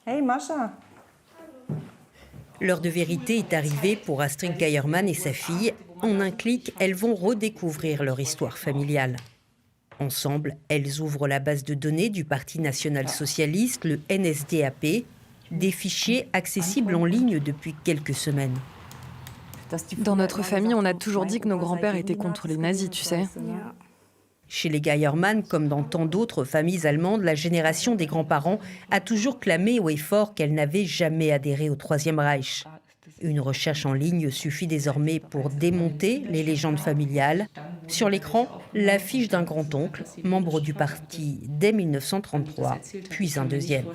Hey Mascha. L'heure de vérité est arrivée pour Astrid Geiermann et sa fille. En un clic, elles vont redécouvrir leur histoire familiale. Ensemble, elles ouvrent la base de données du Parti national-socialiste, le NSDAP, des fichiers accessibles en ligne depuis quelques semaines. Dans notre famille, on a toujours dit que nos grands-pères étaient contre les nazis, tu sais. Chez les Geiermann, comme dans tant d'autres familles allemandes, la génération des grands-parents a toujours clamé haut et fort qu'elle n'avait jamais adhéré au Troisième Reich. Une recherche en ligne suffit désormais pour démonter les légendes familiales. Sur l'écran, l'affiche d'un grand-oncle, membre du parti dès 1933, puis un deuxième.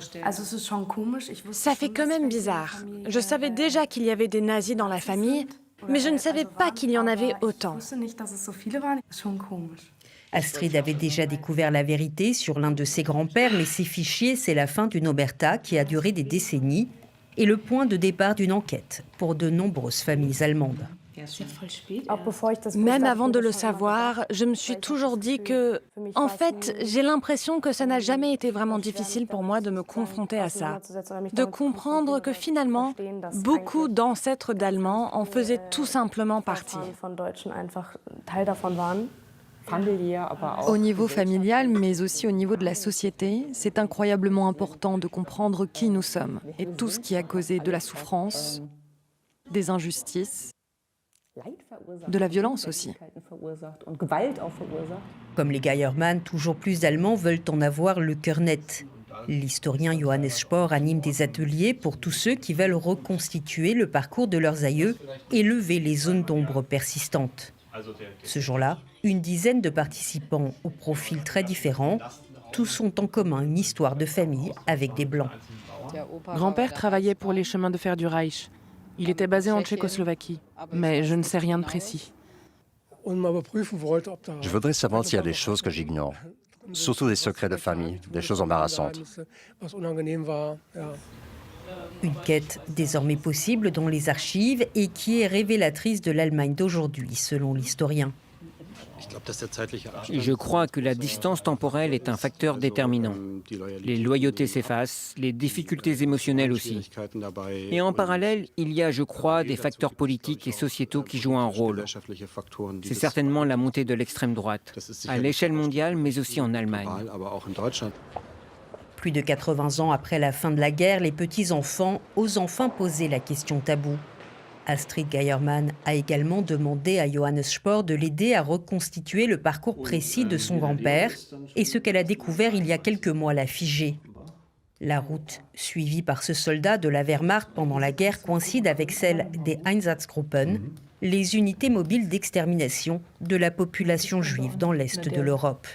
Ça fait quand même bizarre. Je savais déjà qu'il y avait des nazis dans la famille, mais je ne savais pas qu'il y en avait autant. Astrid avait déjà découvert la vérité sur l'un de ses grands-pères, mais ces fichiers, c'est la fin d'une omerta qui a duré des décennies et le point de départ d'une enquête pour de nombreuses familles allemandes. Même avant de le savoir, je me suis toujours dit que, en fait, j'ai l'impression que ça n'a jamais été vraiment difficile pour moi de me confronter à ça, de comprendre que finalement, beaucoup d'ancêtres d'Allemands en faisaient tout simplement partie. Au niveau familial, mais aussi au niveau de la société, c'est incroyablement important de comprendre qui nous sommes et tout ce qui a causé de la souffrance, des injustices, de la violence aussi. Comme les Geiermann, toujours plus d'Allemands veulent en avoir le cœur net. L'historien Johannes Spohr anime des ateliers pour tous ceux qui veulent reconstituer le parcours de leurs aïeux et lever les zones d'ombre persistantes. Ce jour-là, une dizaine de participants aux profils très différents. Tous ont en commun une histoire de famille avec des Blancs. Grand-père travaillait pour les chemins de fer du Reich. Il était basé en Tchécoslovaquie, mais je ne sais rien de précis. Je voudrais savoir s'il y a des choses que j'ignore, surtout des secrets de famille, des choses embarrassantes. Une quête désormais possible dans les archives et qui est révélatrice de l'Allemagne d'aujourd'hui, selon l'historien. Je crois que la distance temporelle est un facteur déterminant. Les loyautés s'effacent, les difficultés émotionnelles aussi. Et en parallèle, il y a, je crois, des facteurs politiques et sociétaux qui jouent un rôle. C'est certainement la montée de l'extrême droite, à l'échelle mondiale, mais aussi en Allemagne. Plus de 80 ans après la fin de la guerre, les petits-enfants osent enfin poser la question taboue. Astrid Geiermann a également demandé à Johannes Spohr de l'aider à reconstituer le parcours précis de son grand-père et ce qu'elle a découvert il y a quelques mois l'a figé. La route suivie par ce soldat de la Wehrmacht pendant la guerre coïncide avec celle des Einsatzgruppen, les unités mobiles d'extermination de la population juive dans l'est de l'Europe.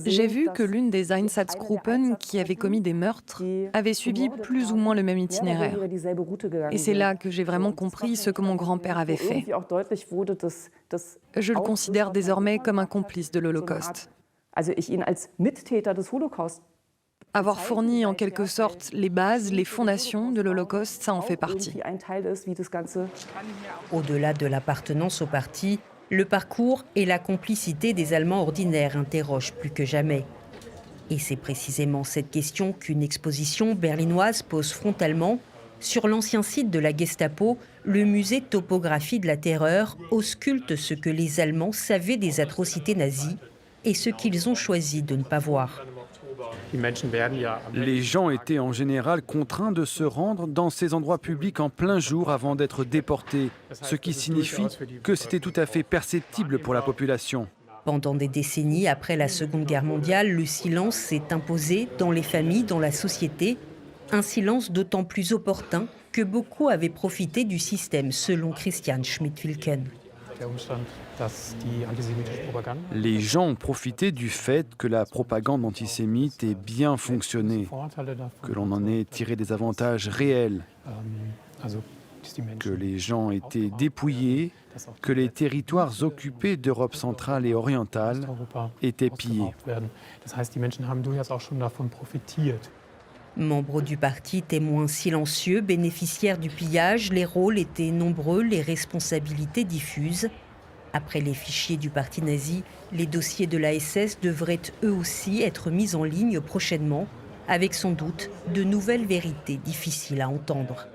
J'ai vu que l'une des Einsatzgruppen qui avait commis des meurtres avait suivi plus ou moins le même itinéraire. Et c'est là que j'ai vraiment compris ce que mon grand-père avait fait. Je le considère désormais comme un complice de l'Holocauste. Avoir fourni en quelque sorte les bases, les fondations de l'Holocauste, ça en fait partie. Au-delà de l'appartenance au parti, le parcours et la complicité des Allemands ordinaires interrogent plus que jamais. Et c'est précisément cette question qu'une exposition berlinoise pose frontalement. Sur l'ancien site de la Gestapo, le musée Topographie de la Terreur ausculte ce que les Allemands savaient des atrocités nazies et ce qu'ils ont choisi de ne pas voir. Les gens étaient en général contraints de se rendre dans ces endroits publics en plein jour avant d'être déportés, ce qui signifie que c'était tout à fait perceptible pour la population. Pendant des décennies après la Seconde Guerre mondiale, le silence s'est imposé dans les familles, dans la société. Un silence d'autant plus opportun que beaucoup avaient profité du système, selon Christian Schmidt-Wilken. Les gens ont profité du fait que la propagande antisémite ait bien fonctionné, que l'on en ait tiré des avantages réels, que les gens étaient dépouillés, que les territoires occupés d'Europe centrale et orientale étaient pillés. Membres du parti, témoins silencieux, bénéficiaires du pillage, les rôles étaient nombreux, les responsabilités diffuses. Après les fichiers du parti nazi, les dossiers de la SS devraient eux aussi être mis en ligne prochainement. avec sans doute de nouvelles vérités difficiles à entendre.